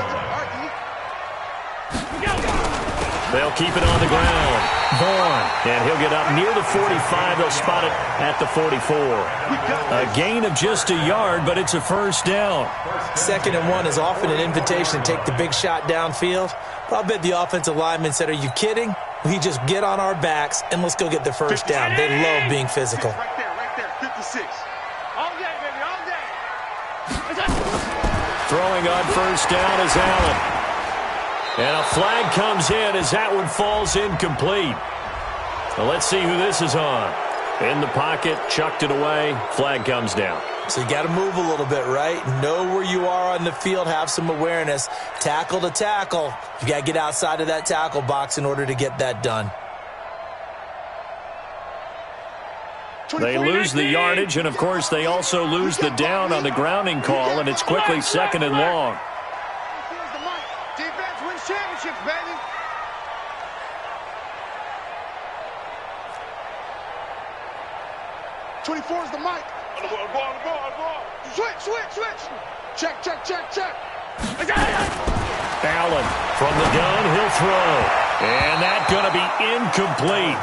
They'll keep it on the ground. Vaughn, and he'll get up near the 45. They'll spot it at the 44. A gain of just a yard, but it's a first down.
2nd and 1 is often an invitation to take the big shot downfield. I'll bet the offensive lineman said, are you kidding? We just get on our backs and let's go get the first down. They love being physical.
Right there, 56. All day, baby, all day.
Throwing on first down is Allen. And a flag comes in as that one falls incomplete. Well, let's see who this is on. In the pocket, chucked it away, flag comes down.
So you got to move a little bit, right? Know where you are on the field, have some awareness. Tackle to tackle. You got to get outside of that tackle box in order to get that done.
They lose the yardage, and of course they also lose the down on the grounding call, and it's quickly 2nd and long.
Defense wins championships, baby. '24 is the mic. On the ball. Switch. Check.
Allen from the gun, he'll throw. And that's going to be incomplete.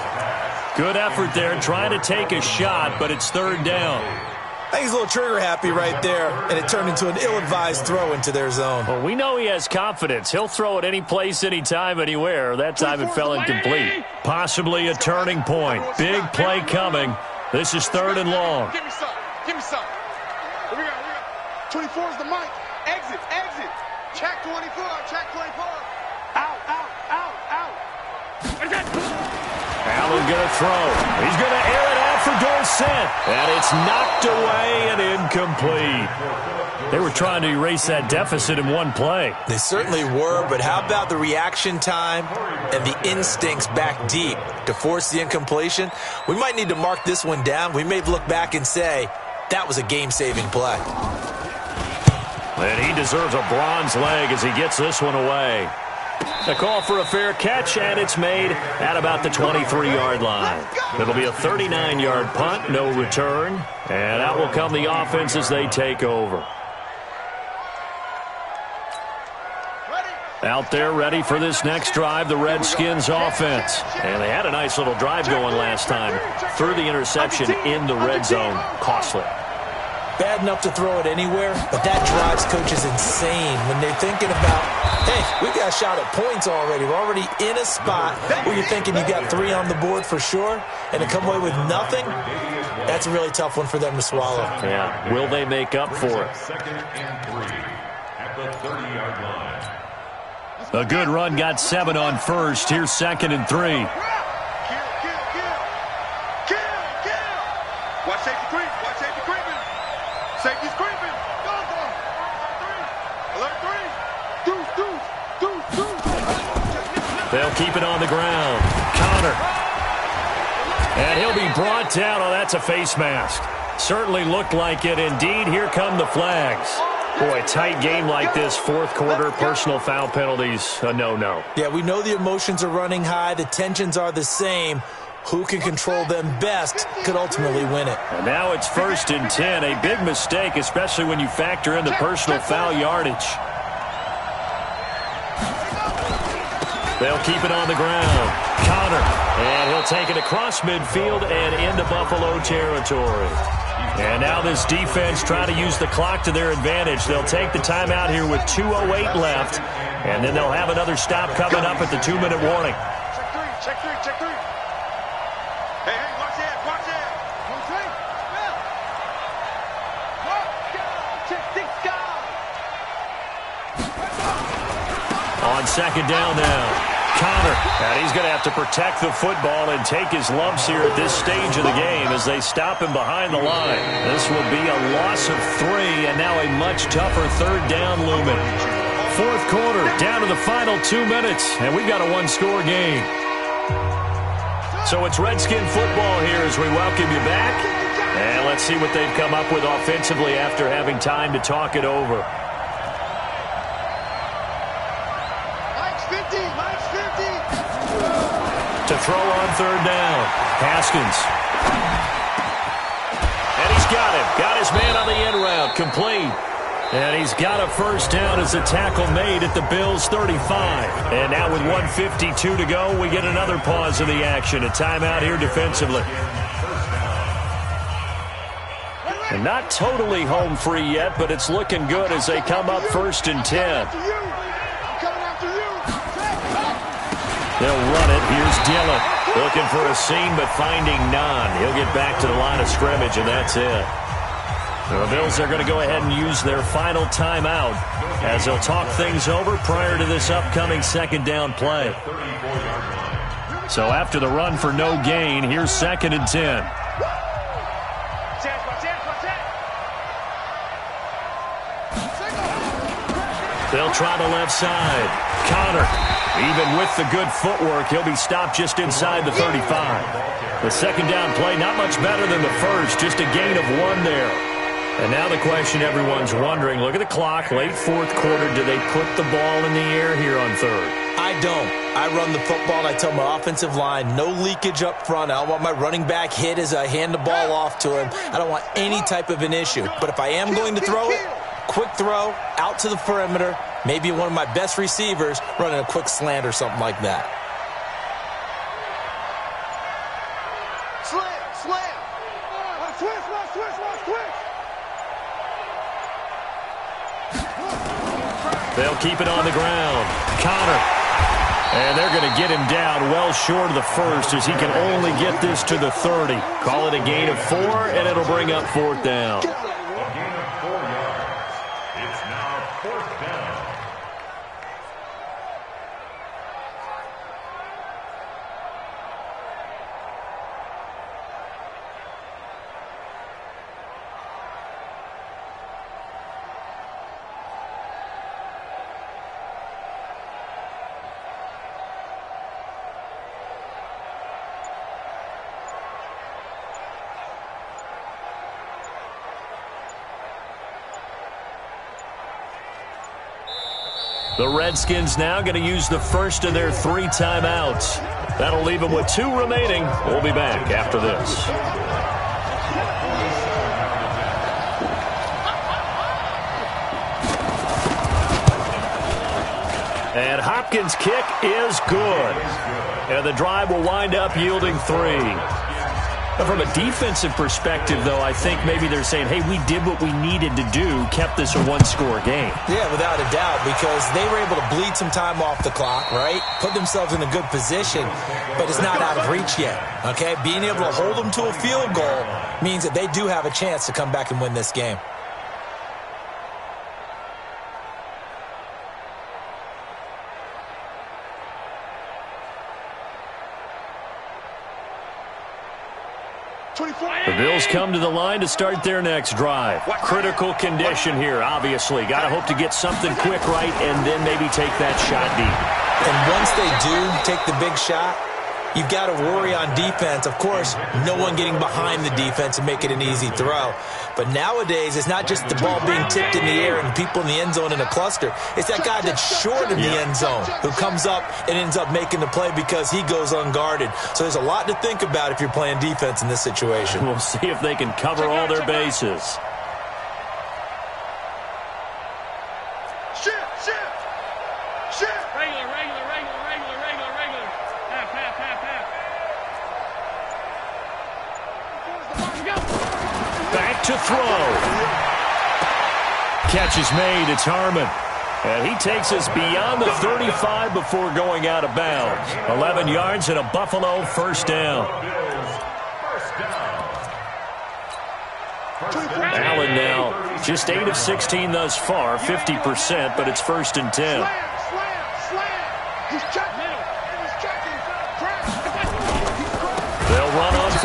Good effort there, trying to take a shot, but it's 3rd down.
I think he's a little trigger happy right there, and it turned into an ill-advised throw into their zone.
Well, we know he has confidence. He'll throw it any place, anytime, anywhere. That time it fell incomplete. Possibly a turning point. Big play coming. This is 3rd and long.
Give me some. Here we go. 24 is the mic. Exit. Check 24. Out.
Allen going to throw. He's going to air it out for Dorsett. And it's knocked away and incomplete. They were trying to erase that deficit in one play.
They certainly were, but how about the reaction time and the instincts back deep to force the incompletion? We might need to mark this one down. We may look back and say, that was a game-saving play.
And he deserves a bronze leg as he gets this one away. A call for a fair catch, and it's made at about the 23-yard line. It'll be a 39-yard punt, no return. And out will come the offense as they take over. Out there ready for this next drive, the Redskins offense. And they had a nice little drive going last time. Threw the interception in the red zone. Costly.
Bad enough to throw it anywhere, but that drives coaches insane when they're thinking about, hey, we got a shot at points already. We're already in a spot where you're thinking you got 3 on the board for sure, and to come away with nothing, that's a really tough one for them to swallow.
Yeah, will they make up for it?
2nd and 3 at the 30-yard line.
A good run got 7 on first. Here's 2nd and 3.
Kill. Watch safety creep. Safety's creeping. Go. 11-3. Deuce.
They'll keep it on the ground. Connor. And he'll be brought down. Oh, that's a face mask. Certainly looked like it. Indeed, here come the flags. Boy, tight game like this, 4th quarter, personal foul penalties, a no-no.
Yeah, we know the emotions are running high. The tensions are the same. Who can control them best could ultimately win it.
And now it's 1st and 10. A big mistake, especially when you factor in the personal foul yardage. They'll keep it on the ground. Connor. And he'll take it across midfield and into Buffalo territory. And now this defense trying to use the clock to their advantage. They'll take the timeout here with 2:08 left. And then they'll have another stop coming up at the 2-minute warning.
Check three. Hey, watch that.
second down now. Connor, and he's going to have to protect the football and take his lumps here at this stage of the game as they stop him behind the line. This will be a loss of 3, and now a much tougher third down looming. Fourth quarter, down to the final 2 minutes, and we've got a one-score game. So it's Redskin football here as we welcome you back. And let's see what they've come up with offensively after having time to talk it over. To throw on third down, Haskins. And he's got him. Got his man on the end route, complete. And he's got a first down as a tackle made at the Bills' 35. And now with 1:52 to go, we get another pause of the action. A timeout here defensively. And not totally home free yet, but it's looking good as they come up 1st and 10. They'll run it. Here's Dillon. Looking for a seam, but finding none. He'll get back to the line of scrimmage, and that's it. The Bills are going to go ahead and use their final timeout as they'll talk things over prior to this upcoming second down play. So after the run for no gain, here's 2nd and 10. They'll try the left side. Connor. Even with the good footwork, he'll be stopped just inside the 35. The second down play, not much better than the first, just a gain of 1 there. And now the question everyone's wondering, look at the clock, late fourth quarter, do they put the ball in the air here on third?
I don't. I run the football, and I tell my offensive line, no leakage up front. I don't want my running back hit as I hand the ball off to him. I don't want any type of an issue. But if I am going to throw it, quick throw, out to the perimeter, maybe one of my best receivers running a quick slant or something like that.
Slam.
They'll keep it on the ground. Connor. And they're going to get him down well short of the first as he can only get this to the 30. Call it a gain of 4, and it'll bring up 4th down. The Redskins now going to use the first of their 3 timeouts. That'll leave them with 2 remaining. We'll be back after this. And Hopkins' kick is good. And the drive will wind up yielding 3. From a defensive perspective, though, I think maybe they're saying, hey, we did what we needed to do, kept this a one-score game.
Yeah, without a doubt, because they were able to bleed some time off the clock, right? Put themselves in a good position, but it's not out of reach yet, okay? Being able to hold them to a field goal means that they do have a chance to come back and win this game.
The Bills come to the line to start their next drive. Critical condition here, obviously. Got to hope to get something quick right and then maybe take that shot deep.
And once they do take the big shot, you've got to worry on defense. Of course, no one getting behind the defense and make it an easy throw. But nowadays, it's not just the ball being tipped in the air and people in the end zone in a cluster. It's that guy that's short in the end zone who comes up and ends up making the play because he goes unguarded. So there's a lot to think about if you're playing defense in this situation.
We'll see if they can cover all their bases. To throw. Catch is made. It's Harmon. And he takes us beyond the 35 before going out of bounds. 11 yards and a Buffalo first down. Allen now just 8 of 16 thus far, 50%, but it's 1st and 10.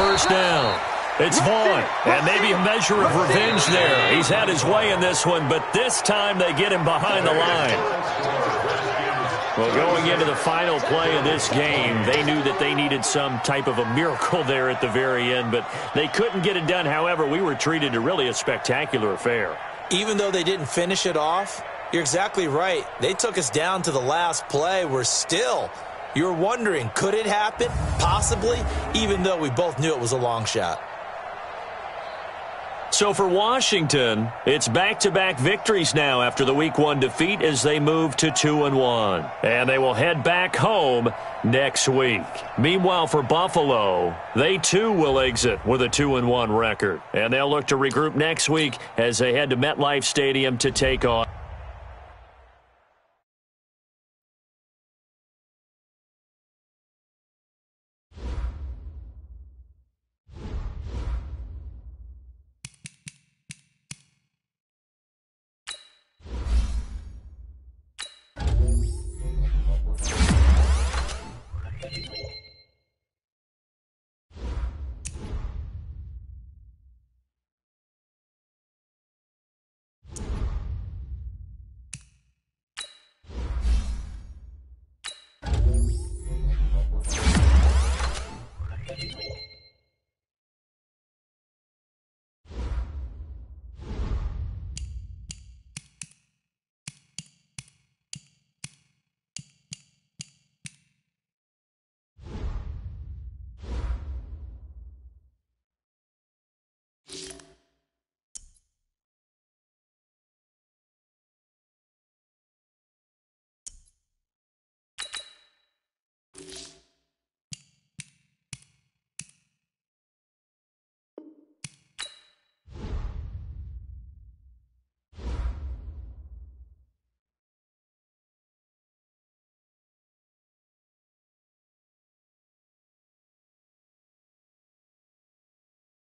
first down. It's Vaughn, and maybe a measure of revenge there. He's had his way in this one, but this time they get him behind the line. Well, going into the final play of this game, they knew that they needed some type of a miracle there at the very end, but they couldn't get it done. However, we were treated to really a spectacular affair.
Even though they didn't finish it off, you're exactly right. They took us down to the last play. You're wondering, could it happen? Possibly, even though we both knew it was a long shot.
So for Washington, it's back-to-back victories now after the Week 1 defeat as they move to 2-1. And they will head back home next week. Meanwhile, for Buffalo, they too will exit with a 2-1 record. And they'll look to regroup next week as they head to MetLife Stadium to take on